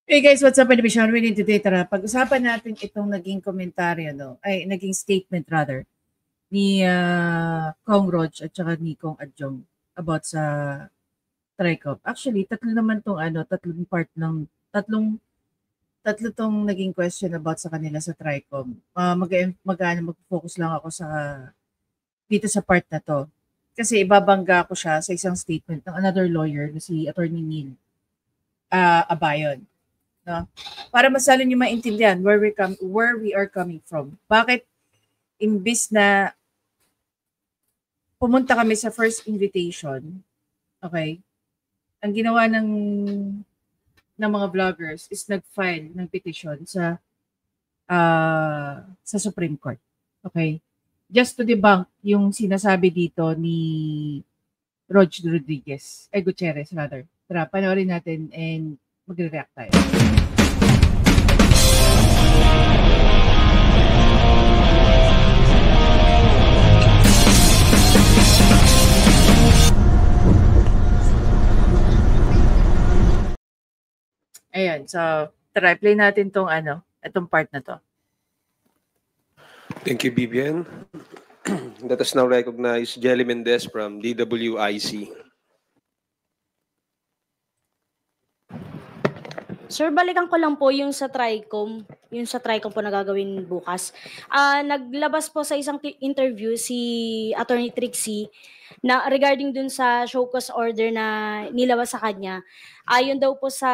Hey guys, what's up? Ano Sean Winnie today? Tara, pag-usapan natin itong naging komentaryo, naging statement rather, ni Kong Rog at saka ni Kong Adjong about sa TRICOM. Actually, tatlo naman tong tatlong part ng, tatlo tong naging question about sa kanila sa TRICOM. Mag-focus lang ako dito sa part na to. Kasi ibabangga ko siya sa isang statement ng another lawyer na si Attorney Neil Abayon. No? Para mas lalo niyo maintindihan where we are coming from. Bakit imbis na pumunta kami sa first invitation, okay, ang ginawa ng mga vloggers is nag-file ng petition sa Supreme Court. Okay? Just to debunk yung sinasabi dito ni Gutierrez rather. Tara, panoorin natin and magre-react tayo. Ayan, so try play natin itong part na to. Thank you, Bibian. Let us now recognize Jelly Mendez from DWIC. Sir, balikan ko lang po yung sa TRICOM po na gagawin bukas. Naglabas po sa isang interview si Attorney Trixie na regarding dun sa show cause order na nilabas sa kanya. Ayon daw po sa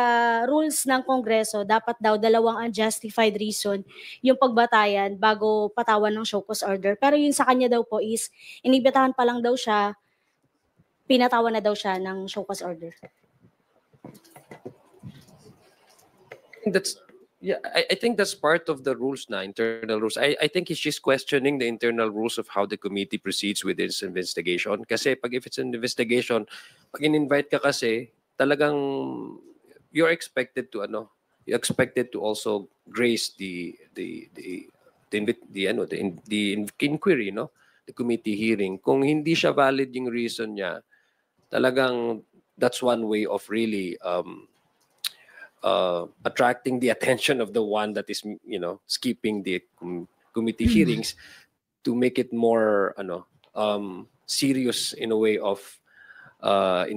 rules ng Kongreso, dapat daw dalawang unjustified reason yung pagbatayan bago patawan ng show cause order. Pero yun sa kanya daw po is inibitahan pa lang daw siya, pinatawan na daw siya ng show cause order. I think that's part of the rules na, internal rules. I think he's just questioning the internal rules of how the committee proceeds with this investigation. Kasi if it's an investigation, pag in-invite ka kasi, talagang you're expected to also grace the inquiry, no? The committee hearing. Kung hindi siya valid yung reason niya, talagang that's one way of really attracting the attention of the one that is, skipping the committee hearings to make it more, serious in a way of by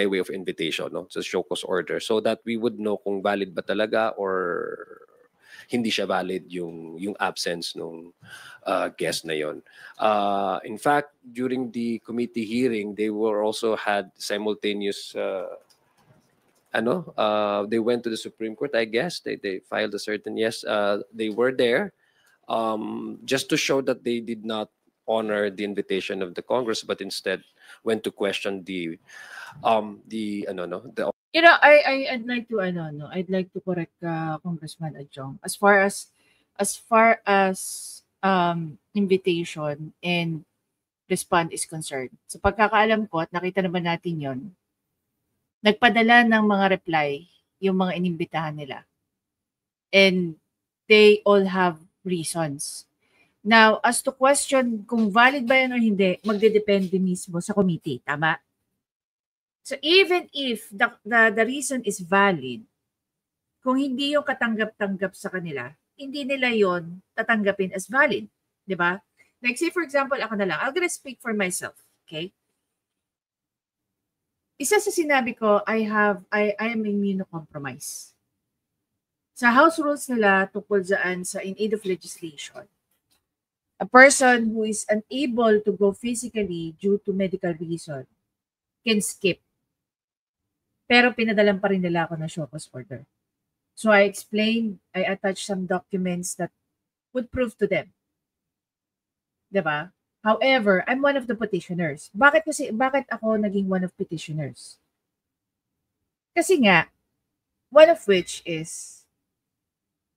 way of invitation, no? So show cause order, so that we would know kung valid ba talaga or hindi siya valid yung absence nung guest na yon. In fact, during the committee hearing, they were also had simultaneous. They went to the Supreme Court, I guess. They filed a certain they were there just to show that they did not honor the invitation of the Congress, but instead went to question I'd like to correct Congressman Adjong as far as invitation and respond is concerned. So pagkakaalam ko at nakita naman natin 'yon, nagpadala ng mga reply yung mga inimbitahan nila. And they all have reasons. Now, as to question kung valid ba yan o hindi, magdedepende mismo sa committee. Tama? So even if the reason is valid, kung hindi yung katanggap-tanggap sa kanila, hindi nila yon tatanggapin as valid. Diba? Like say for example, ako na lang, I'm gonna speak for myself. Okay? Isa sa sinabi ko, I am immunocompromised. Sa House rules nila tungkol dyan sa in aid of legislation, a person who is unable to go physically due to medical reason can skip. Pero pinadalan pa rin nila ako ng show cause order. So I explained, I attached some documents that would prove to them. Diba? However, I'm one of the petitioners. Bakit ako naging one of petitioners? Kasi nga, one of which is,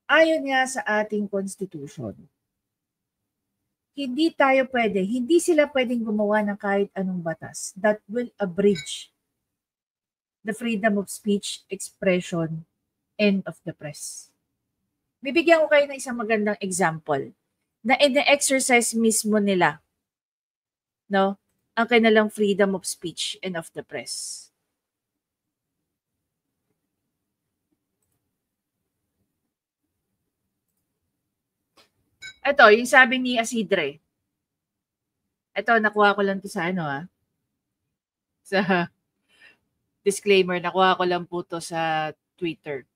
ayon nga sa ating constitution, hindi sila pwedeng gumawa ng kahit anong batas that will abridge the freedom of speech, expression, and of the press. Bibigyan ko kayo ng isang magandang example na in-exercise mismo nila, no, ang kanilang freedom of speech and of the press. Ito, yung sabi ni Asidre. Ito, nakuha ko lang to sa sa disclaimer, nakuha ko lang po to sa Twitter.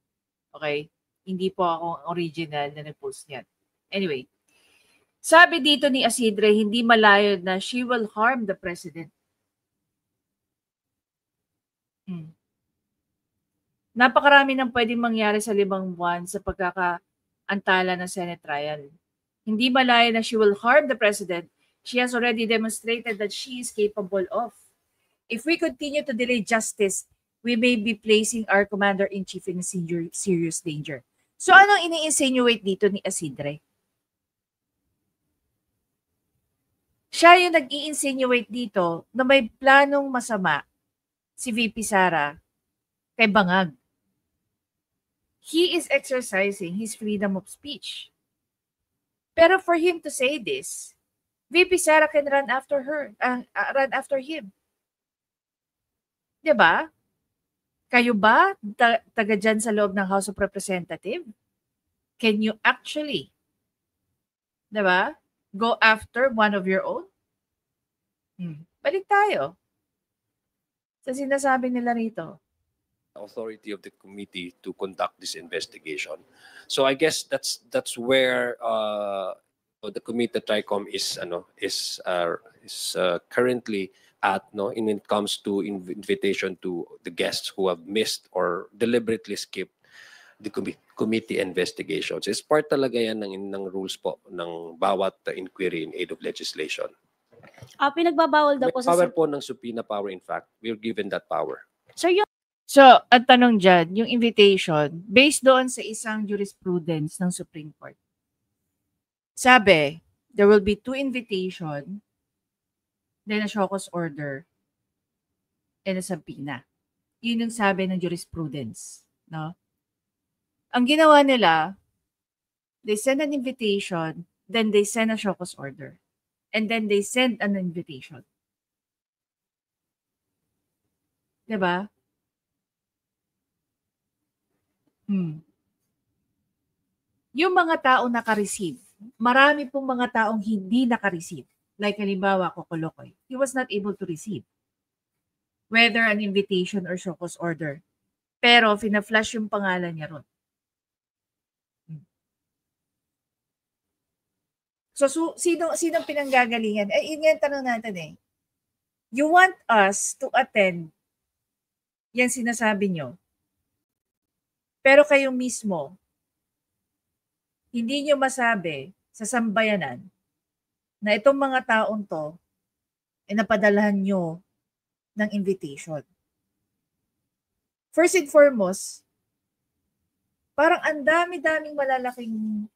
Okay? Hindi po ako original na nag-post niyan. Anyway, sabi dito ni Asidre, hindi malayo na she will harm the president. Napakarami ng pwedeng mangyari sa 5 buwan sa pagkakaantala ng Senate trial. Hindi malayo na she will harm the president. She has already demonstrated that she is capable of. If we continue to delay justice, we may be placing our commander-in-chief in serious danger. So anong ini-insinuate dito ni Asidre? Siya yung nag-i-insinuate dito na may planong masama si VP Sara kay Bangag. He is exercising his freedom of speech. Pero for him to say this, VP Sara can run after him. Diba? Kayo ba, taga dyan sa loob ng House of Representatives? Can you actually, diba, go after one of your own? Balik tayo sa sinasabi nila rito. Authority of the committee to conduct this investigation. So I guess that's where the committee TRICOM is currently at when it comes to invitation to the guests who have missed or deliberately skipped the committee investigations. It's part talaga yan ng rules po ng bawat inquiry in aid of legislation. Pinagbabawal daw May po sa power po ng subpoena power, in fact. We're given that power. Sir, yung So, ang tanong dyan, yung invitation, based doon sa isang jurisprudence ng Supreme Court. Sabi, there will be 2 invitation, then a show cause order, and a subpoena. Yun yung sabi ng jurisprudence. No? Ang ginawa nila, they send an invitation, then they send a show cause order, and then they send an invitation. Diba? Yung mga tao naka-receive, marami pong mga taong hindi naka-receive. Like halimbawa, Kokolokoy, he was not able to receive. Whether an invitation or show cause order. Pero fina-flash yung pangalan niya ron. So sinong pinanggagalingan? Yun nga yung tanong natin eh. You want us to attend yan sinasabi nyo. Pero kayo mismo, hindi nyo masabi sa sambayanan na itong mga taong to ay napadalahan nyo ng invitation. First and foremost, parang ang dami-daming malalaking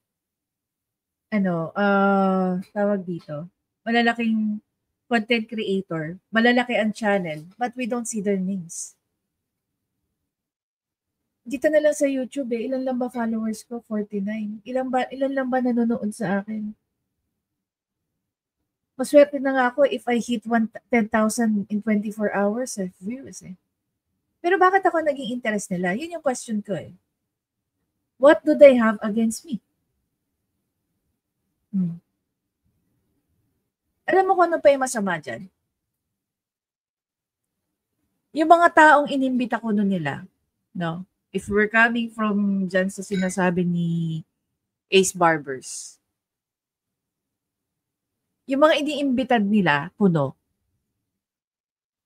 tawag dito, malalaking content creator, malalaki ang channel, but we don't see their names. Dito na lang sa YouTube ilan lang ba followers ko? 49. Ilan lang ba nanonood sa akin? Maswerte na nga ako if I hit 10,000 in 24 hours of views eh. Pero bakit ako naging interest nila? Yun yung question ko eh. What do they have against me? Alam mo kung ano pa yung masama dyan? Yung mga taong inimbita ko nun nila, no? If we're coming from dyan sa sinasabi ni Ace Barbers, yung mga iniimbitad nila, puno,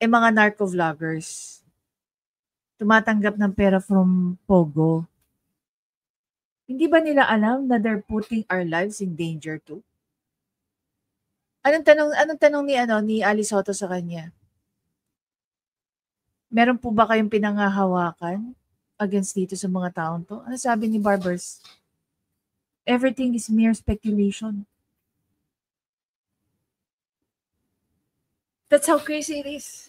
mga narco-vloggers, tumatanggap ng pera from Pogo. Hindi ba nila alam na they're putting our lives in danger too? Anong tanong ni Ali Soto sa kanya? Meron po ba kayong pinangahawakan against dito sa mga taong to? Ano sabi ni Barbers? Everything is mere speculation. That's how crazy it is.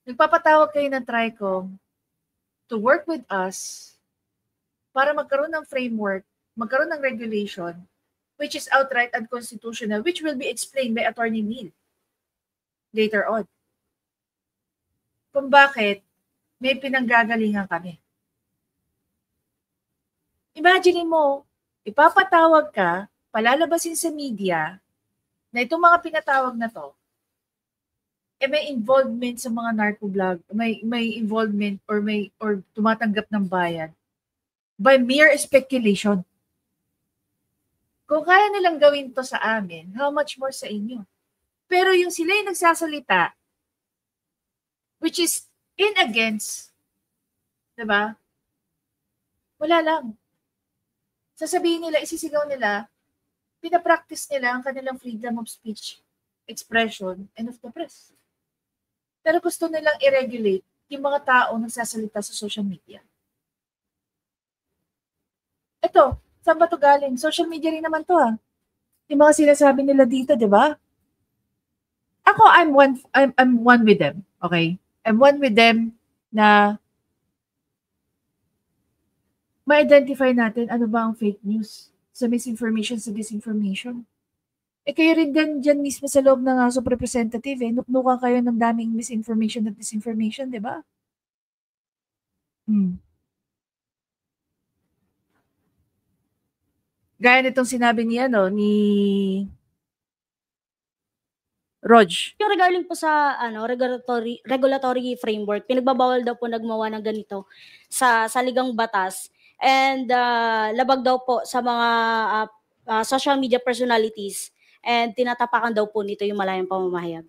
Nagpapatawag kayo ng TRICOM to work with us para magkaroon ng framework, magkaroon ng regulation, which is outright unconstitutional, which will be explained by Attorney Neil later on. Kung bakit may pinanggagalingan kami. Imagine mo, ipapatawag ka palalabasin sa media na itong mga pinatawag na to, may involvement sa mga narco-vlog, may involvement or tumatanggap ng bayad by mere speculation. Kung kaya nilang gawin to sa amin, how much more sa inyo? Pero yung sila yung nagsasalita, which is in against, diba? Wala lang. Sasabihin nila, isisigaw nila, pinapractice nila ang kanilang freedom of speech, expression, and of the press. Pero gusto nilang i-regulate yung mga tao nagsasalita sa social media. Ito, saan ba ito galing? Social media rin naman to Yung mga sinasabi nila dito, di ba? Ako, I'm one with them. Okay? I'm one with them na ma-identify natin ano ba ang fake news sa misinformation, sa disinformation. Kayo rin dyan mismo sa loob ng House of Representative, nuknukan kayo ng daming misinformation at disinformation, di ba? Gaya nitong sinabi niya, ni Rog. Yung regarding po sa regulatory framework, pinagbabawal daw po nagmawa ng ganito sa saligang batas, and labag daw po sa mga social media personalities, and tinatapakan daw po nito yung malayang pamamahayag.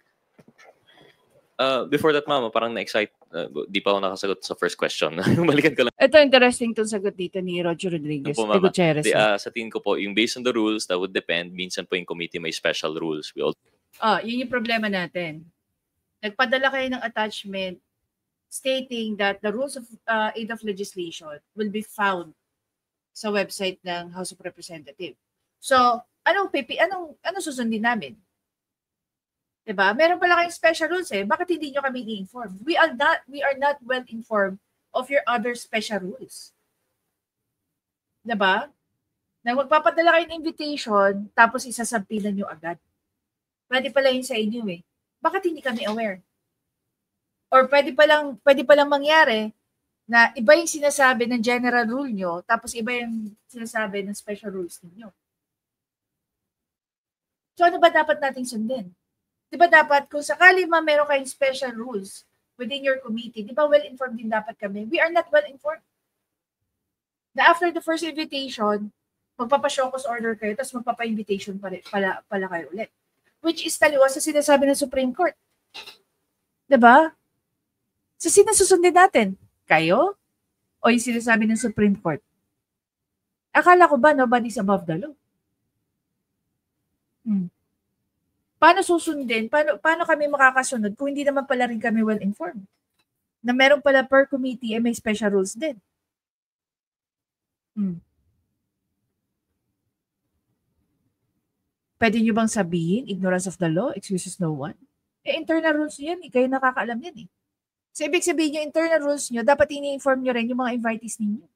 Before that, ma'am, parang na-excite. Di pa ako nakasagot sa first question. Balikan ko lang. Ito, interesting itong sagot dito ni Roger Rodriguez. Po, Gutierrez. sa tingin ko po, yung based on the rules, that would depend. Minsan po yung committee may special rules. Yun yung problema natin. Nagpadala kayo ng attachment stating that the rules of aid of legislation will be found sa website ng House of Representatives. So, anong susundin namin? Diba? Meron pala kayong special rules Bakit hindi nyo kami i-inform? We are not well informed of your other special rules. Diba? Na magpapadala kayo ng invitation, tapos isasabpinan nyo agad. Pwede pala yun sa inyo Bakit hindi kami aware? Or pwede palang mangyari na iba yung sinasabi ng general rule nyo, tapos iba yung sinasabi ng special rules ninyo. So ano ba dapat nating sundin? Di ba dapat, kung sakali meron kayong special rules within your committee, di ba well-informed din dapat kami? We are not well-informed. Na after the first invitation, magpapa-showcause order kayo, tapos magpapa-invitation pala kayo ulit. Which is taliwas sa sinasabi ng Supreme Court. Di ba? So, sino susundin natin? Kayo? O yung sinasabi ng Supreme Court? Akala ko ba nobody's above the law? Paano susundin? Paano kami makakasunod kung hindi naman pala rin kami well-informed? Na meron pala per committee may special rules din. Pwede nyo bang sabihin, ignorance of the law, excuses no one? Internal rules nyo yan, kayo nakakaalam yan So, ibig sabihin yung internal rules nyo, dapat ini-inform nyo rin yung mga invitees ninyo.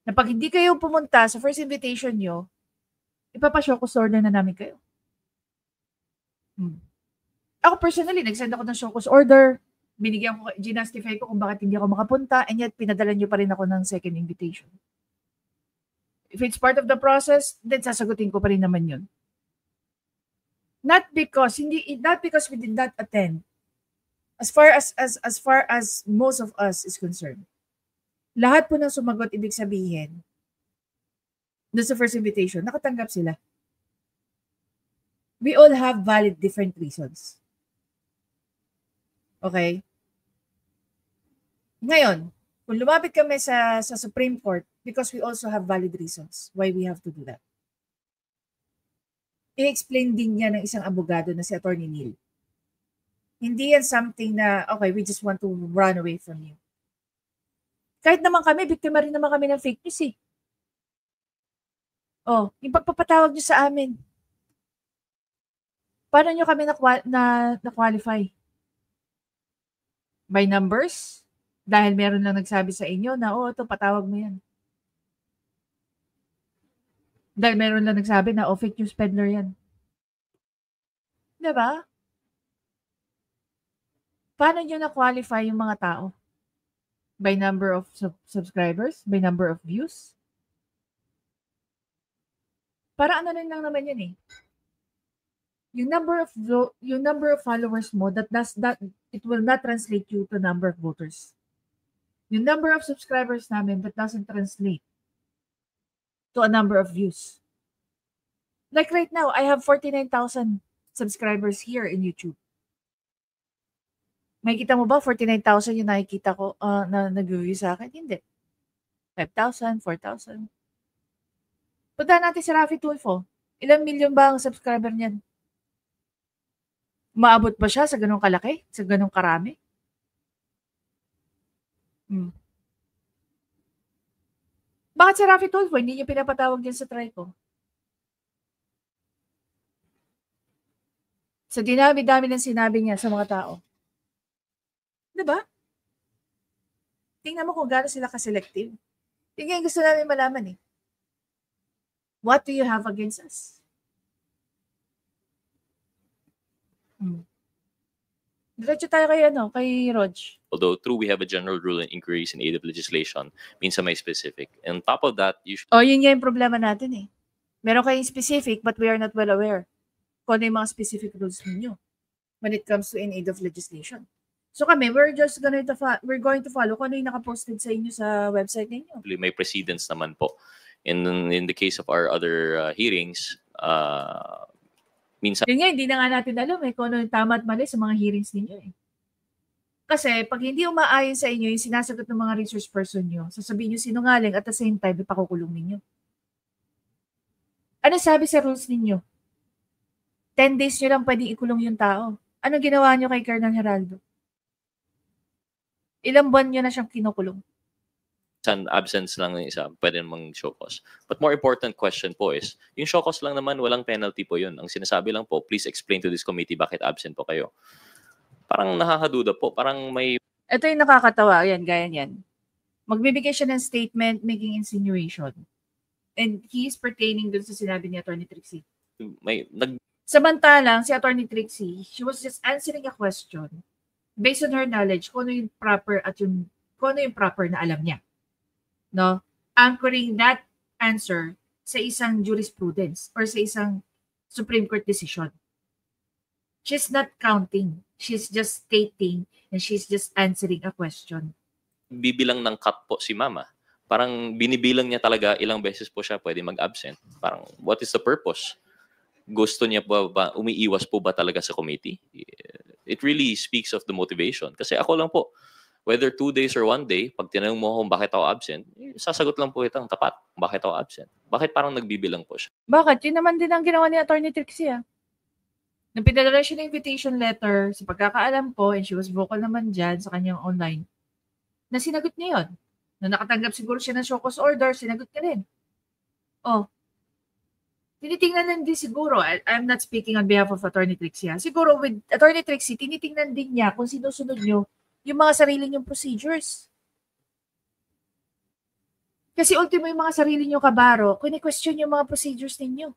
Na pag hindi kayo pumunta sa first invitation nyo, ipapashowcause order na namin kayo. Ako personally, nag-send ako ng showcause order, ginastify ko kung bakit hindi ako makapunta, and yet pinadala nyo pa rin ako ng second invitation. If it's part of the process, then sasagutin ko pa rin naman yun. Not because we did not attend. As far as most of us is concerned. Lahat po ng sumagot, ibig sabihin, doon sa first invitation, nakatanggap sila. We all have valid different reasons. Okay? Ngayon, kung lumapit kami sa Supreme Court, because we also have valid reasons why we have to do that. I-explain din niya ng isang abogado na si Attorney Neil. Hindi yan something na, okay, we just want to run away from you. Kahit naman kami, biktima rin naman kami ng fake news yung pagpapatawag niyo sa amin. Paano niyo kami na-qualify? By numbers? Dahil meron lang nagsabi sa inyo na, ito, patawag mo yan. Dahil meron lang nagsabi na, fake news peddler yan. Diba? Paano nyo na-qualify yung mga tao? By number of subscribers? By number of views? Para ano lang naman yan eh. Yung number of followers mo, that it will not translate you to number of voters. Yung number of subscribers namin, that doesn't translate to a number of views. Like right now, I have 49,000 subscribers here in YouTube. Makikita mo ba 49,000 yung nakikita ko na nag-view sa akin? Hindi. 5,000, 4,000. Punta natin si Raffy Tulfo. Ilang milyon ba ang subscriber niyan? Maabot ba siya sa ganung kalaki? Sa ganung karami? Bakit si Raffy Tulfo hindi niyo pinapatawag din sa TRICOM? Sa dinami-dami ng sinabi niya sa mga tao. Diba? Tingnan mo kung gaano sila ka-selective. Tingnan gusto namin malaman eh. What do you have against us? Diretso tayo kay Rog. Although true, we have a general rule in inquiries in aid of legislation, minsan may specific. And on top of that, usually... Yun nga yung problema natin eh. Meron kayong specific but we are not well aware kung ano yung mga specific rules ninyo when it comes to in aid of legislation. So kami, we're going to follow kung ano yung nakaposted sa inyo sa website ninyo. May precedence naman po. In the case of our other hearings, minsan... Yun nga, hindi na nga natin alam kung ano yung tama at mali sa mga hearings ninyo eh. Kasi pag hindi umaayon sa inyo yung sinasagot ng mga resource person nyo, sasabihin nyo sinungaling at the same time, ipakukulong ninyo. Ano sabi sa rules ninyo? 10 days nyo lang pwedeng ikulong yung tao. Anong ginawa nyo kay Colonel Geraldo? Ilang buwan nyo na siyang kinukulong? Absence lang ng isa, pwede namang show cause. But more important question po is, yung show cause lang naman, walang penalty po yun. Ang sinasabi lang po, please explain to this committee bakit absent po kayo. Parang nakakaduda po, parang may... Ito yung nakakatawa, yan, gaya yan. Magbibigay siya ng statement, making insinuation. And he is pertaining dun sa sinabi ni Atty. Trixie. Samantalang si Atty. Trixie, she was just answering a question based on her knowledge kung ano yung proper at kung ano yung proper na alam niya. No? Anchoring that answer sa isang jurisprudence or sa isang Supreme Court decision. She's not counting. She's just stating and she's just answering a question. Bibilang ng cut po si Mama. Parang binibilang niya talaga ilang beses po siya pwede mag-absent. Parang what is the purpose? Gusto niya ba, umiiwas po ba talaga sa committee? It really speaks of the motivation. Kasi ako lang po, whether 2 days or 1 day, pag tinanong mo kung bakit ako absent, sasagot lang po itang tapat. Bakit ako absent? Bakit parang nagbibilang po siya? Bakit? Yun naman din ang ginawa ni Atty. Trixie Nung pinadala siya ng invitation letter, sa pagkakaalam ko, and she was vocal naman dyan sa kanyang online, na sinagot niya yun. Nung nakatanggap siguro siya ng show cause order, sinagot niya rin. Tinitingnan lang din siguro, I'm not speaking on behalf of Atty. Trixie. Siguro with Atty. Trixie, tinitingnan din niya kung sinusunod nyo yung mga sarili niyong procedures. Kasi ultimo yung mga sarili niyong kabaro, kini-question yung mga procedures ninyo.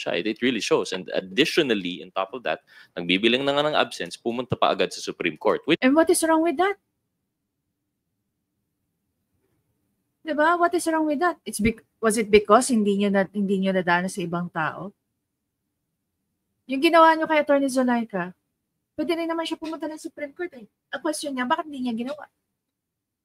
It really shows. And additionally, on top of that, nagbibilang na nga ng absence, pumunta pa agad sa Supreme Court. And what is wrong with that? Diba? What is wrong with that? Was it because hindi nyo nadana sa ibang tao? Yung ginawa nyo kay Atty. Zulaika, pwede rin naman siya pumunta ng Supreme Court. A question niya, bakit hindi niya ginawa?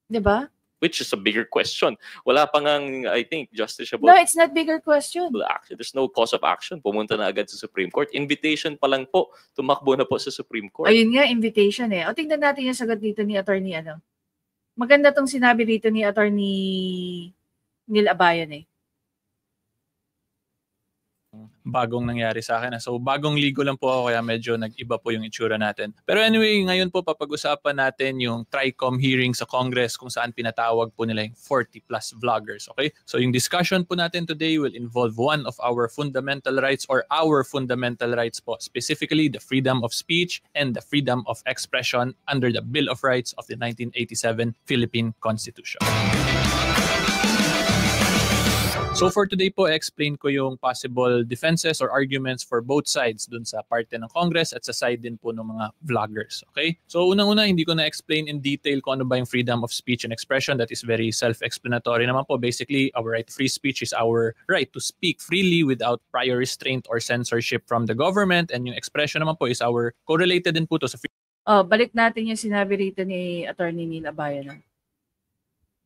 Diba? Which is a bigger question. Wala pa ngang, I think, justiciable. No, it's not bigger question. There's no cause of action. Pumunta na agad sa Supreme Court. Invitation pa lang po. Tumakbo na po sa Supreme Court. Ayun nga, invitation O tingnan natin yung sagot dito ni Atty. Maganda tong sinabi dito ni Atty. Neil Abayan Bagong nangyari sa akin. So, bagong ligo lang po ako kaya medyo nag-iba po yung itsura natin. Pero anyway, ngayon po papag-usapan natin yung TRICOM hearing sa Congress kung saan pinatawag po nila yung 40 plus vloggers. Okay? So, yung discussion po natin today will involve one of our fundamental rights or our fundamental rights po. Specifically, the freedom of speech and the freedom of expression under the Bill of Rights of the 1987 Philippine Constitution. So for today po, explain ko yung possible defenses or arguments for both sides dun sa parte ng Congress at sa side din po ng mga vloggers. Okay? So unang-una, hindi ko na-explain in detail kung ano ba yung freedom of speech and expression. That is very self-explanatory naman po. Basically, our right to free speech is our right to speak freely without prior restraint or censorship from the government. And yung expression naman po is our correlated din po to sa Balik natin yung sinabi rito ni Attorney Neil Abayanan.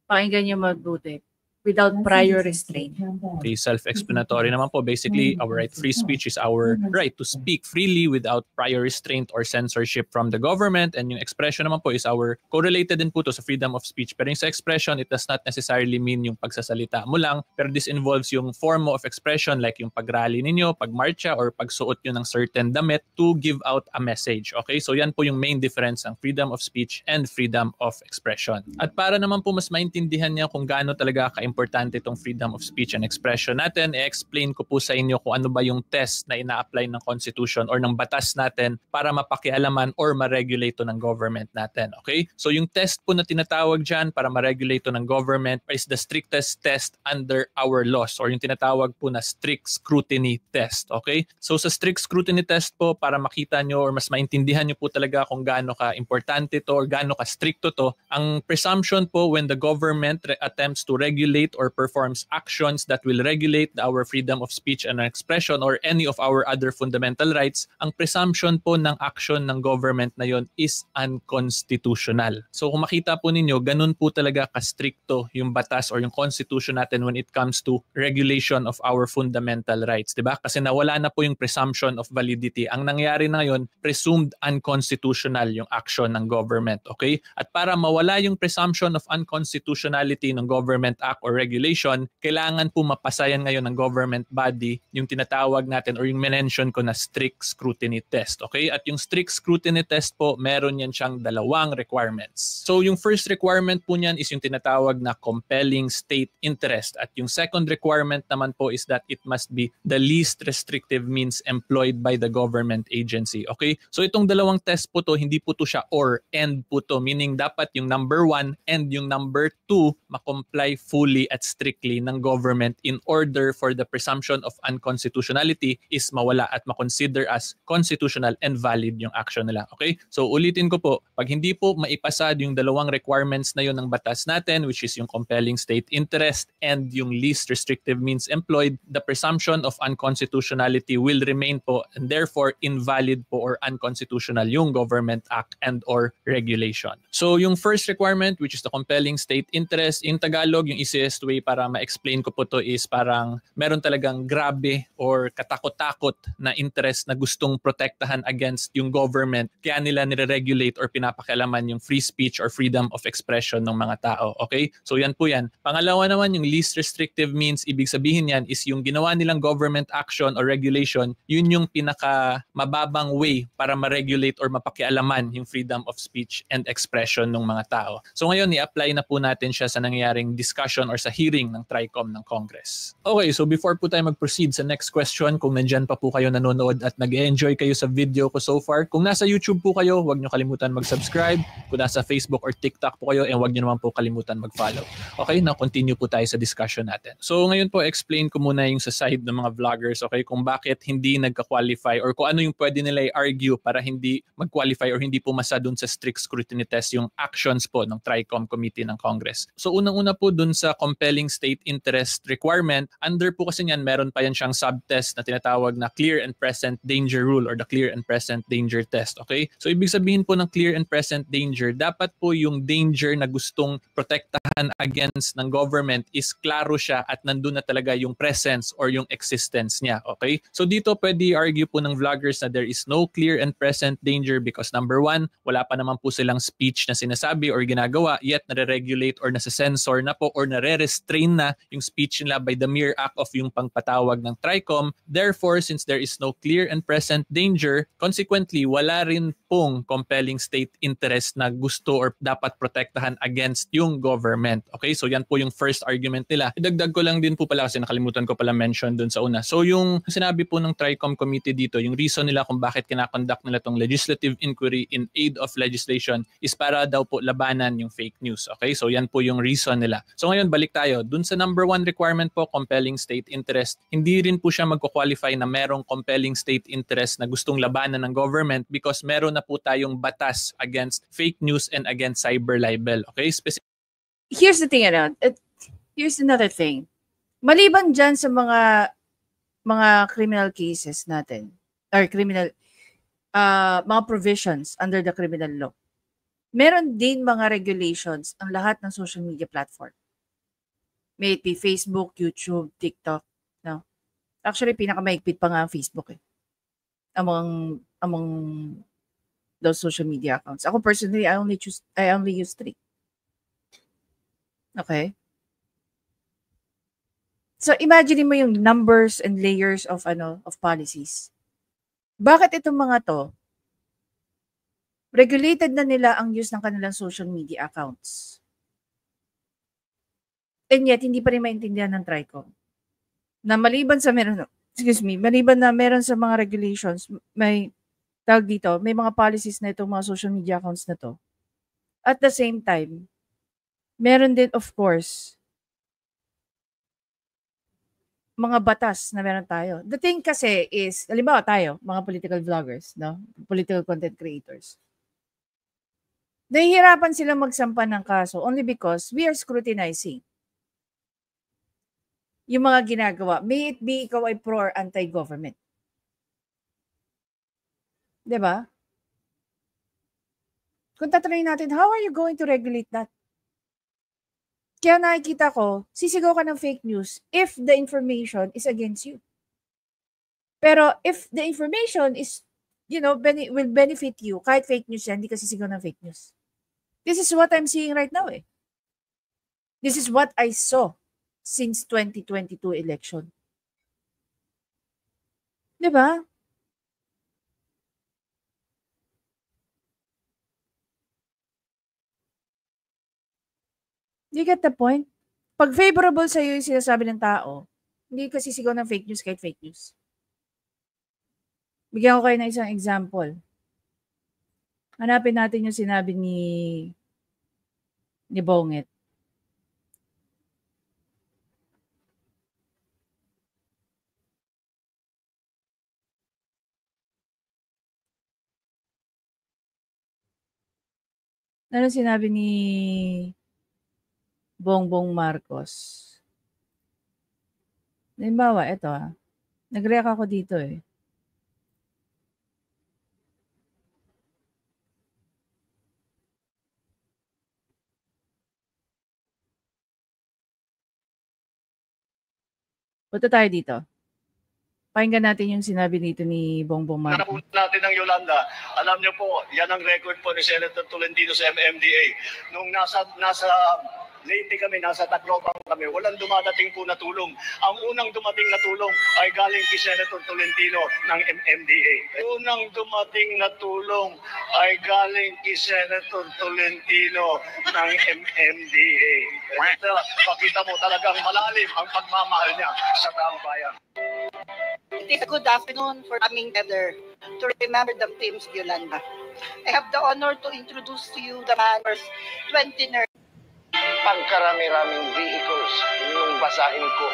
Pakinggan niyo mabuti. Without prior restraint. Okay, self-explanatory naman po. Basically, our right to free speech is our right to speak freely without prior restraint or censorship from the government. And yung expression naman po is our correlated din po to sa freedom of speech. Pero yung sa expression, it does not necessarily mean yung pagsasalita mo lang. Pero this involves yung form of expression like yung pag-rally ninyo, pag-marcha, or pagsuot nyo ng certain damit to give out a message. Okay, so yan po yung main difference ng freedom of speech and freedom of expression. At para naman po mas maintindihan niya kung gaano talaga importante itong freedom of speech and expression natin, i-explain ko po sa inyo kung ano ba yung test na ina-apply ng Constitution or ng batas natin para mapakialaman or ma-regulate to ng government natin. Okay? So yung test po na tinatawag dyan para ma-regulate to ng government is the strictest test under our laws or yung tinatawag po na strict scrutiny test. Okay? So sa strict scrutiny test po, para makita nyo or mas maintindihan nyo po talaga kung gaano ka importante to or gaano ka stricto to, ang presumption po when the government attempts to regulate or performs actions that will regulate our freedom of speech and expression or any of our other fundamental rights, ang presumption po ng action ng government na yon is unconstitutional. So kung makita po ninyo, ganun po talaga ka-stricto yung batas or yung constitution natin when it comes to regulation of our fundamental rights, diba? Kasi nawala na po yung presumption of validity. Ang nangyari na yon, presumed unconstitutional yung action ng government, okay? At para mawala yung presumption of unconstitutionality ng Government Act or regulation, kailangan po mapasayan ngayon ng government body yung tinatawag natin or yung mention ko na strict scrutiny test. Okay? At yung strict scrutiny test po, meron yan siyang dalawang requirements. So yung first requirement po niyan is yung tinatawag na compelling state interest. At yung second requirement naman po is that it must be the least restrictive means employed by the government agency. Okay? So itong dalawang test po to, hindi po to siya or and po to. Meaning dapat yung number 1 and yung number 2 makomply fully at strictly ng government in order for the presumption of unconstitutionality is mawala at makonsider as constitutional and valid yung action nila. Okay? So ulitin ko po, pag hindi po maipasad yung dalawang requirements na yun ng batas natin, which is yung compelling state interest and yung least restrictive means employed, the presumption of unconstitutionality will remain po and therefore invalid po or unconstitutional yung government act and or regulation. So yung first requirement, which is the compelling state interest, in Tagalog, yung easiest way para ma-explain ko po to is parang meron talagang grabe or katakot-takot na interest na gustong protektahan against yung government, kaya nila nire-regulate or pinapakialaman yung free speech or freedom of expression ng mga tao. Okay? So yan po yan. Pangalawa naman, yung least restrictive means, ibig sabihin yan is yung ginawa nilang government action or regulation, yun yung pinaka mababang way para ma-regulate or mapakialaman yung freedom of speech and expression ng mga tao. So ngayon, i-apply na po natin siya sa nangyaring discussion or sa hearing ng TRICOM ng Congress. Okay, so before po tayo mag-proceed sa next question, kung nandyan pa po kayo nanonood at nag-enjoy kayo sa video ko so far, kung nasa YouTube po kayo, huwag nyo kalimutan mag-subscribe. Kung nasa Facebook or TikTok po kayo, huwag nyo naman po kalimutan mag-follow. Okay, now continue po tayo sa discussion natin. So ngayon po, explain ko muna yung sa side ng mga vloggers, okay, kung bakit hindi nagka-qualify or kung ano yung pwede nila i-argue para hindi mag-qualify or hindi pumasa dun sa strict scrutiny test yung actions po ng TRICOM Committee ng Congress. So unang-una po dun sa compelling state interest requirement, under po kasi niyan, meron pa yan siyang subtest na tinatawag na clear and present danger rule or the clear and present danger test. Okay? So ibig sabihin po ng clear and present danger, dapat po yung danger na gustong protektahan against ng government is klaro siya at nandun na talaga yung presence or yung existence niya. Okay? So dito pwede argue po ng vloggers na there is no clear and present danger because number 1, wala pa naman po silang speech na sinasabi or ginagawa yet nare-regulate or nasa-censor na po or nare-restrain na yung speech nila by the mere act of yung pangpatawag ng TRICOM. Therefore, since there is no clear and present danger, consequently, wala rin pong compelling state interest na gusto or dapat protektahan against yung government. Okay, so yan po yung first argument nila. Idagdag ko lang din po pala kasi nakalimutan ko pala mention dun sa una. So yung sinabi po ng TRICOM committee dito, yung reason nila kung bakit kinakonduct nila tong legislative inquiry in aid of legislation is para daw po labanan yung fake news. Okay, so yan po yung reason nila. So ngayon, balik tayo. Dun sa number 1 requirement po, compelling state interest. Hindi rin po siya magko-qualify na merong compelling state interest na gustong labanan ng government because meron na po tayong batas against fake news and against cyber libel. Okay? Here's the thing, here's another thing. Maliban dyan sa mga criminal cases natin, or criminal, mga provisions under the criminal law, meron din mga regulations ang lahat ng social media platform. May it be Facebook, YouTube, TikTok. No? Actually, pinakamaigpit pa nga ang Facebook among those social media accounts. Ako personally, I only use 3. Okay? So imagine mo yung numbers and layers of policies. Bakit itong mga to regulated na nila ang use ng kanilang social media accounts? And yet hindi pa rin maintindihan ng TRICOM na maliban na meron sa mga regulations, may tawag dito, may mga policies na itong mga social media accounts na to. At the same time, meron din, of course, mga batas na meron tayo. The thing kasi is, halimbawa tayo, mga political vloggers, no? Political content creators. Nahihirapan silang magsampa ng kaso only because we are scrutinizing yung mga ginagawa. May it be ikaw ay pro or anti-government. Diba? Kung tatanungin natin, how are you going to regulate that? Kaya nakikita ko, sisigaw ka ng fake news if the information is against you. Pero if the information is, will benefit you, kahit fake news yan, hindi ka sisigaw ng fake news. This is what I'm seeing right now eh. This is what I saw since 2022 election. Diba? Do you get the point? Pag favorable sa iyo yung sinasabi ng tao, hindi ka sisigaw ng fake news kahit fake news. Bigyan ko kayo ng isang example. Hanapin natin yung sinabi ni Bongit. Ano sinabi ni Bongbong Marcos? Halimbawa, ito nag-react ako dito eh. Punta tayo dito. Pakinggan natin yung sinabi dito ni Bongbong Marcos. Napunta natin ng Yolanda. Alam niyo po, yan ang record po ni Senator Tolentino sa MMDA. Nung nasa Leyte kami, nasa Tacloban kami, walang dumadating po na tulong. Ang unang dumating na tulong ay galing kay Senator Tolentino ng MMDA. Unang dumating na tulong ay galing kay Senator Tolentino ng MMDA. Pakita mo talagang malalim ang pagmamahal niya sa taong bayan. It is a good afternoon for coming together to remember the Teams Yolanda. I have the honor to introduce to you the man's 20 pangkarami-raming vehicles yung basahin ko.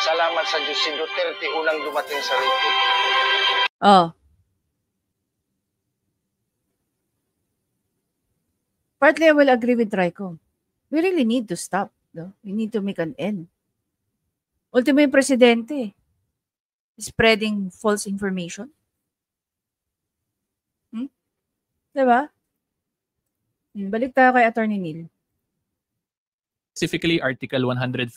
Salamat sa Diyos, si Duterte unang dumating sa Leyte. Partly I will agree with Trico. We really need to stop. No? We need to make an end. Ultimo yung presidente. Spreading false information. Diba? Balik tayo kay Attorney Neil. Specifically, Article 154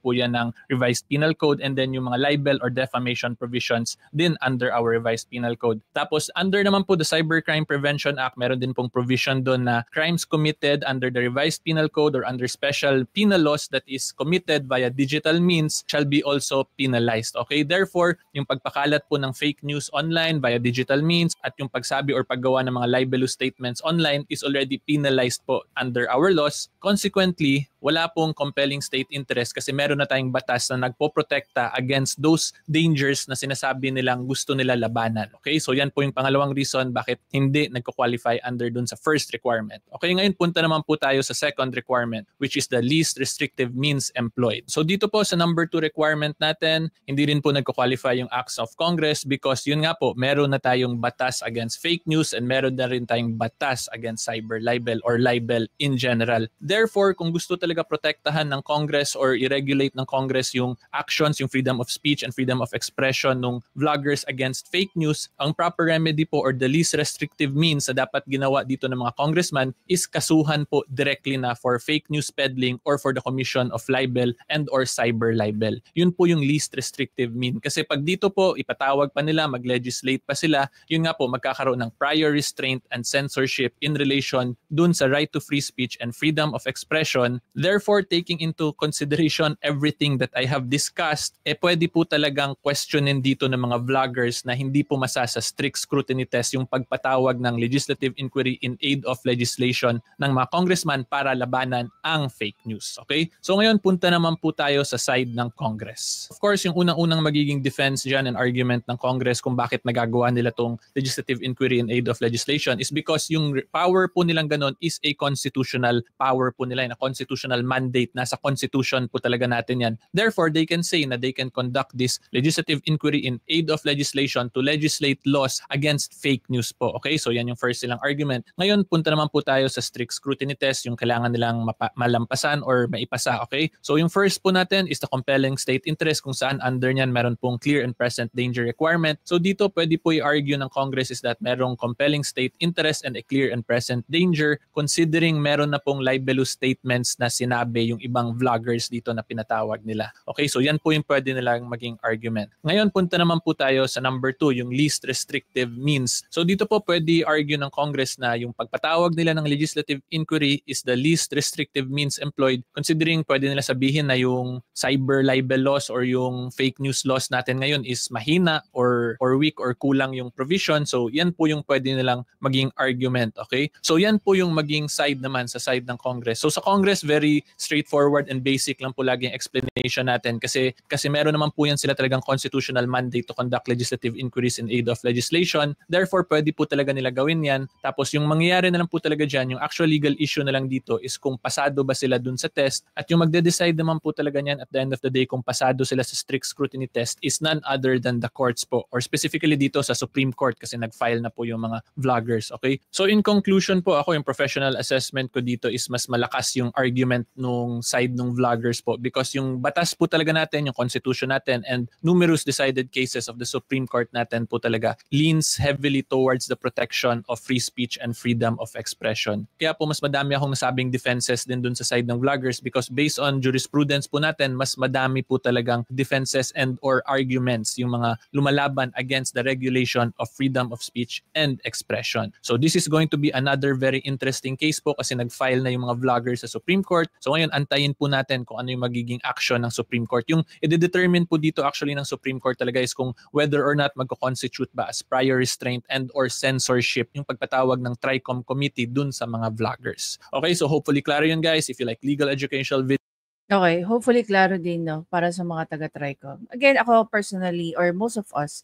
po yan ng Revised Penal Code, and then yung mga libel or defamation provisions din under our Revised Penal Code. Tapos, under naman po the Cybercrime Prevention Act, meron din pong provision doon na crimes committed under the Revised Penal Code or under special penal laws that is committed via digital means shall be also penalized. Okay? Therefore, yung pagpakalat po ng fake news online via digital means at yung pagsabi or paggawa ng mga libelous statements online is already penalized po under our laws. Consequently, wala pong compelling state interest kasi meron na tayong batas na nagpoprotekta against those dangers na sinasabi nilang gusto nila labanan. Okay, so yan po yung pangalawang reason bakit hindi nagko-qualify under dun sa first requirement. Okay, ngayon punta naman po tayo sa second requirement, which is the least restrictive means employed. So dito po sa number 2 requirement natin, hindi rin po nagko-qualify yung acts of Congress because yun nga po, meron na tayong batas against fake news and meron na rin tayong batas against cyber libel or libel in general. Therefore, kung gusto talaga protektahan ng Congress or i-regulate ng Congress yung actions, yung freedom of speech and freedom of expression ng vloggers against fake news, ang proper remedy po or the least restrictive means na dapat ginawa dito ng mga congressman is kasuhan po directly na for fake news peddling or for the commission of libel and or cyber libel. Yun po yung least restrictive mean. Kasi pag dito po, ipatawag pa nila, mag-legislate pa sila, yun nga po, magkakaroon ng prior restraint and censorship in relation dun sa right to free speech and freedom of expression. Therefore, taking into consideration everything that I have discussed, pwede po talagang questionin dito ng mga vloggers na hindi po masa sa strict scrutiny test yung pagpatawag ng legislative inquiry in aid of legislation ng mga congressman para labanan ang fake news. Okay? So ngayon, punta naman po tayo sa side ng Congress. Of course, yung unang-unang magiging defense dyan and argument ng Congress kung bakit nagagawa nila tong legislative inquiry in aid of legislation is because yung power po nilang ganon is a constitutional power po nila, a constitutional mandate. Nasa constitution po talaga natin yan. Therefore, they can say na they can conduct this legislative inquiry in aid of legislation to legislate laws against fake news po. Okay? So yan yung first silang argument. Ngayon, punta naman po tayo sa strict scrutiny test, yung kailangan nilang malampasan or maipasa. Okay? So yung first po natin is the compelling state interest kung saan under niyan meron pong clear and present danger requirement. So dito pwede po i-argue ng Congress is that merong compelling state interest and a clear and present danger considering meron na pong libelous statements na sinabi yung ibang vloggers dito na pinatawag nila. Okay, so yan po yung pwede nilang maging argument. Ngayon punta naman po tayo sa number 2, yung least restrictive means. So dito po pwede argue ng Congress na yung pagpatawag nila ng legislative inquiry is the least restrictive means employed considering pwede nila sabihin na yung cyber libel laws or yung fake news laws natin ngayon is mahina or weak or kulang yung provision. So yan po yung pwede nilang maging argument. Okay? So yan po yung maging side naman sa side ng Congress. So sa Congress, very straightforward and basic lang po laging explanation natin kasi meron naman po yan sila talagang constitutional mandate to conduct legislative inquiries in aid of legislation. Therefore, pwede po talaga nila gawin yan. Tapos yung mangyayari na lang po talaga dyan, yung actual legal issue na lang dito is kung pasado ba sila dun sa test at yung magde-decide naman po talaga niyan at the end of the day kung pasado sila sa strict scrutiny test is none other than the courts po or specifically dito sa Supreme Court kasi nag-file na po yung mga vloggers. Okay? So in conclusion po ako, yung professional assessment ko dito is mas malakas yung argument nung side nung vloggers po because yung batas po talaga natin, yung constitution natin and numerous decided cases of the Supreme Court natin po talaga leans heavily towards the protection of free speech and freedom of expression. Kaya po mas madami akong nasabing defenses din dun sa side ng vloggers because based on jurisprudence po natin, mas madami po talagang defenses and or arguments yung mga lumalaban against the regulation of freedom of speech and expression. So this is going to be another very interesting case po kasi nag-file na yung mga vloggers sa Supreme Court. So ngayon, antayin po natin kung ano yung magiging action ng Supreme Court. Yung i-determine po dito actually ng Supreme Court talaga is kung whether or not magko-constitute ba as prior restraint and or censorship yung pagpatawag ng TRICOM committee dun sa mga vloggers. Okay, so hopefully klaro yun guys. If you like legal educational videos, Okay, hopefully klaro din, no, para sa mga taga-TRICOM. Again, ako personally, or most of us,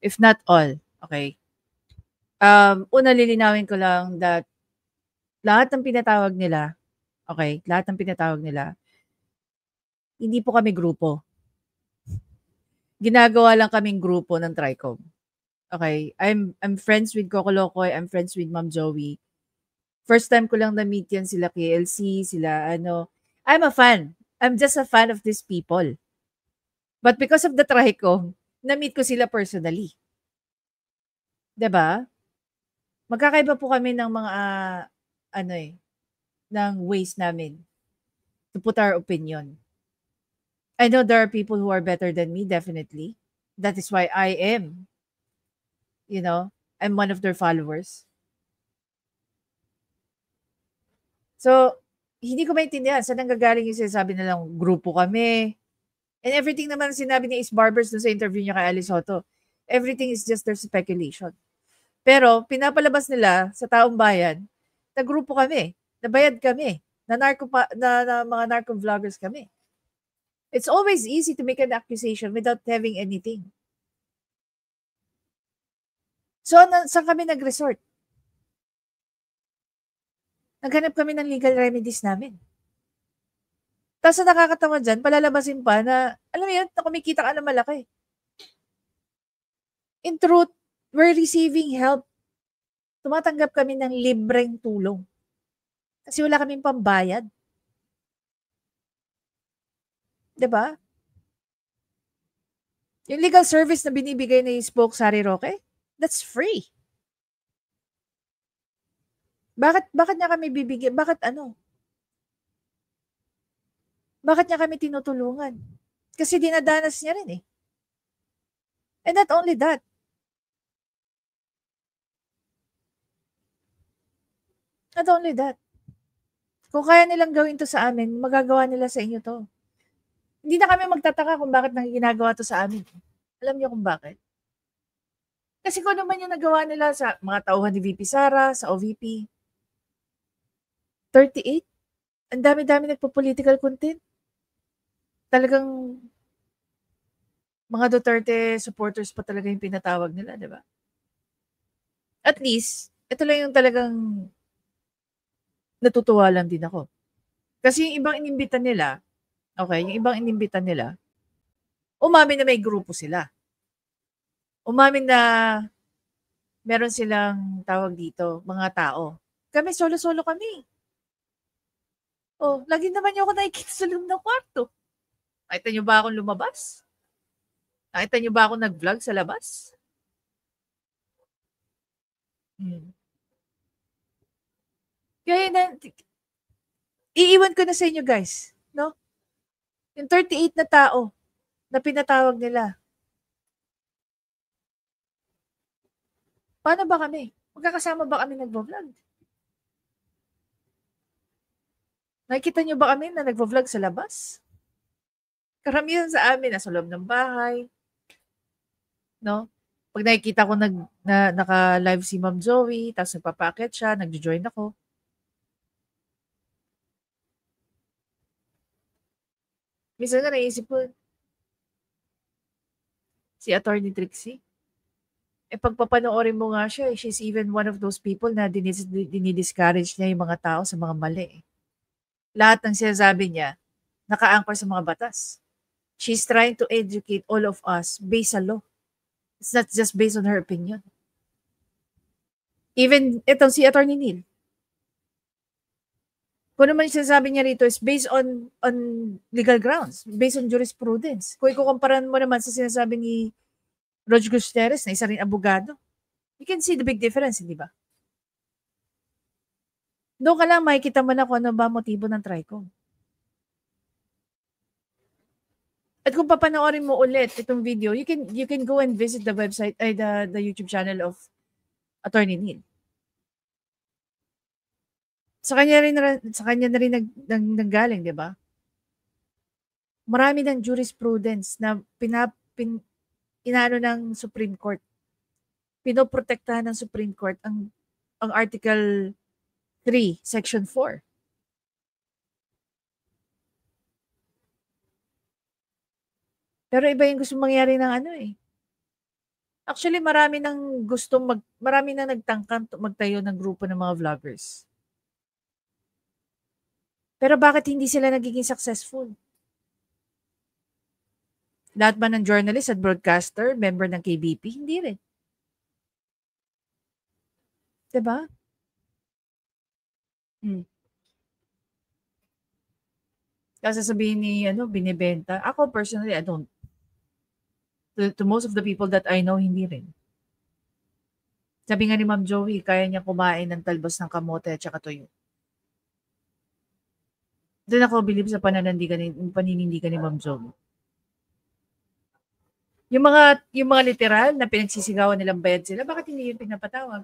if not all, okay, una lilinawin ko lang that lahat ng pinatawag nila, okay, lahat ng pinatawag nila, hindi po kami grupo. Ginagawa lang kaming grupo ng TRICOM. Okay, I'm friends with Coco Locoy, I'm friends with Ma'am Joey. First time ko lang na-meet yan sila KLC, sila ano, I'm a fan. I'm just a fan of these people. But because of the TRICOM, na-meet ko sila personally. 'Di ba? Magkakaiba po kami ng mga ng ways namin to put our opinion. I know there are people who are better than me, definitely. That is why I am, I'm one of their followers. So, hindi ko maintindihan saan nanggagaling yung sinasabi nilang grupo kami. And everything naman sinabi ni Ace Barbers dun sa interview niya kay Alice Soto, everything is just their speculation. Pero pinapalabas nila sa taong bayan na grupo kami, na bayad kami. na mga narco vloggers kami. It's always easy to make an accusation without having anything. So, saan kami nag-resort? Naghanap kami ng legal remedies namin. Tapos na nakakatawa dyan, palalabasin pa na, alam mo yun, na kumikita ka na malaki. In truth, we're receiving help. Tumatanggap kami ng libreng tulong. Kasi wala kaming pambayad. Diba? Yung legal service na binibigay ni Spoke Sari Roque, that's free. Bakit niya kami bibigyan? Bakit niya kami tinutulungan? Kasi dinadanas niya rin eh. And not only that, kung kaya nilang gawin to sa amin, magagawa nila sa inyo to. Hindi na kami magtataka kung bakit nang ginagawa to sa amin. Alam niyo kung bakit? Kasi kung naman yung nagawa nila sa mga tauhan ni VP Sara, sa OVP, 38, ang dami-dami nagpo-political content. Talagang mga Duterte supporters pa talaga yung pinatawag nila, di ba? At least, ito lang yung talagang natutuwa lang din ako. Kasi yung ibang inimbitan nila, umamin na may grupo sila. Umamin na meron silang tawag dito, mga tao. Kami, solo-solo kami. Oh, lagi naman niyo ako nakikita sa loob ng kwarto. Nakita niyo ba akong lumabas? Nakita niyo ba ako nag-vlog sa labas? Kaya iiwan ko na sa inyo guys, no? Yung 38 na tao na pinatawag nila. Paano ba kami? Magkakasama ba kami nagvo-vlog? Nakikita niyo ba kami na nagvo-vlog sa labas? Karamihan sa amin nasa loob ng bahay. No? Pag nakikita ko naka-live si Ma'am Zoe, tapos nagpapakit siya, nagjo-join ako. Minsan nga naisip ko, si Attorney Trixie, pagpapanoorin mo nga siya, she's even one of those people na dinidiscourage niya yung mga tao sa mga mali. Lahat ng sinasabi niya, naka-anchor sa mga batas. She's trying to educate all of us based sa law. It's not just based on her opinion. Even itong si Attorney Neil. Kung naman yung sinasabi niya rito is based on legal grounds, based on jurisprudence. Kung ikukumparan mo naman sa sinasabi ni Rog Gutierrez na isa rin abogado, you can see the big difference, hindi ba? Doon ka lang makikita mo na kung ano ba motibo ng TRICOM. At kung papanoorin mo ulit itong video, you can go and visit the website, the YouTube channel of Attorney Neil. Sa kanya na rin nanggaling, di ba? Marami ng jurisprudence na inaano ng Supreme Court. Pinoprotektahan ng Supreme Court ang Article 3, Section 4. Pero iba yung gusto mangyari ng Actually, marami nang nagtangkang magtayo ng grupo ng mga vloggers. Pero bakit hindi sila nagiging successful? Lahat ba ng journalist at broadcaster, member ng KBP? Hindi rin. Diba? Kasi sabihin ni, binibenta. Ako personally, I don't. To most of the people that I know, hindi rin. Sabi nga ni Ma'am Joey, kaya niya kumain ng talbos ng kamote at saka tuyo. Doon ako believe sa paninindigan ni Ma'am Joey. Yung mga literal na pinagsisigawan nilang bayad sila, bakit hindi yun pinapatawag?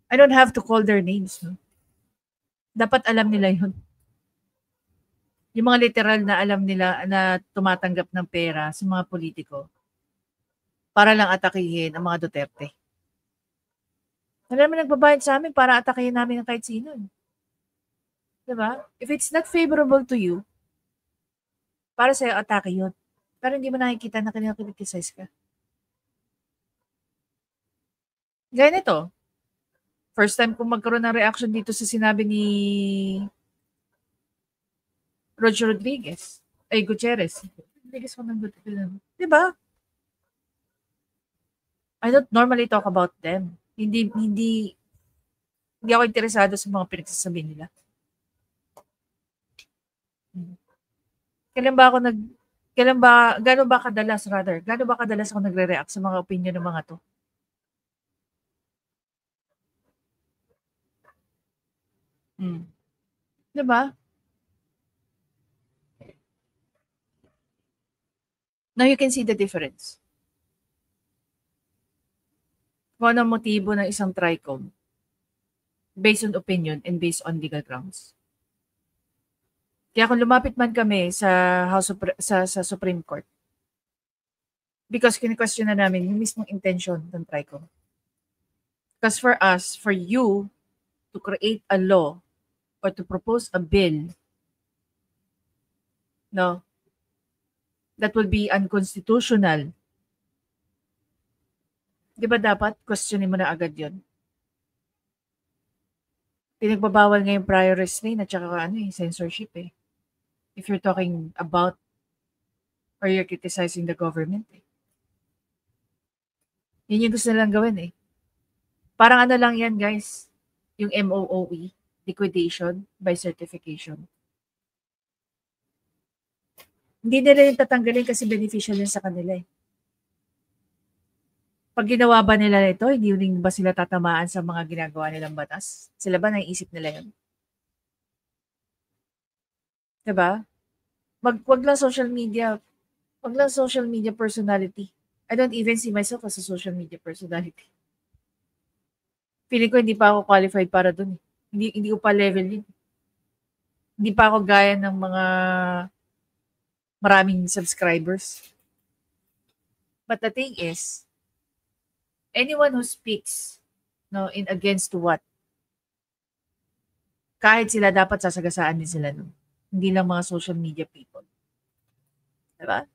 I don't have to call their names. No? Dapat alam nila yun. Yung mga literal na alam nila na tumatanggap ng pera sa mga politiko para lang atakihin ang mga Duterte. Wala naman nagbabayad sa amin para atakihin namin ng kahit sino. Diba? If it's not favorable to you, para sa'yo, atake yun. Pero hindi mo nakikita na kinakriticize ka. Gaya nito. First time kong magkaroon ng reaction dito sa sinabi ni Roger Rodriguez. Ay, Gutierrez. Rodriguez ko ng Gutierrez. Diba? I don't normally talk about them. Hindi ako interesado sa mga pinagsasabi nila. Gano'n ba kadalas ako nagre-react sa mga opinion ng mga to? Diba? Now you can see the difference. Kung anong motibo ng isang TRICOM based on opinion and based on legal grounds. Kaya kung lumapit man kami sa sa Supreme Court, because kini-question na namin yung mismong intention ng TRICOM. Because for us, for you to create a law or to propose a bill, no, that will be unconstitutional. Di ba dapat questionin mo na agad yun? Pinagbabawal ngayon prior restraint at saka censorship eh. If you're talking about or you're criticizing the government eh. Yun yung gusto nilang gawin eh. Parang ano lang yan guys, yung MOOE, liquidation by certification. Hindi nila yung tatanggalin kasi beneficial yun sa kanila eh. Pag ginawa ba nila ito, hindi rin ba sila tatamaan sa mga ginagawa nilang batas? Sila ba naiisip nila yun? Diba? Wag lang social media. Wag lang social media personality. I don't even see myself as a social media personality. Feeling ko hindi pa ako qualified para dun. Hindi ko pa level yun. Hindi pa ako gaya ng mga maraming subscribers. But the thing is, anyone who speaks in against to what, kahit sila dapat sasagasaan din sila nun. Hindi lang mga social media people. Diba?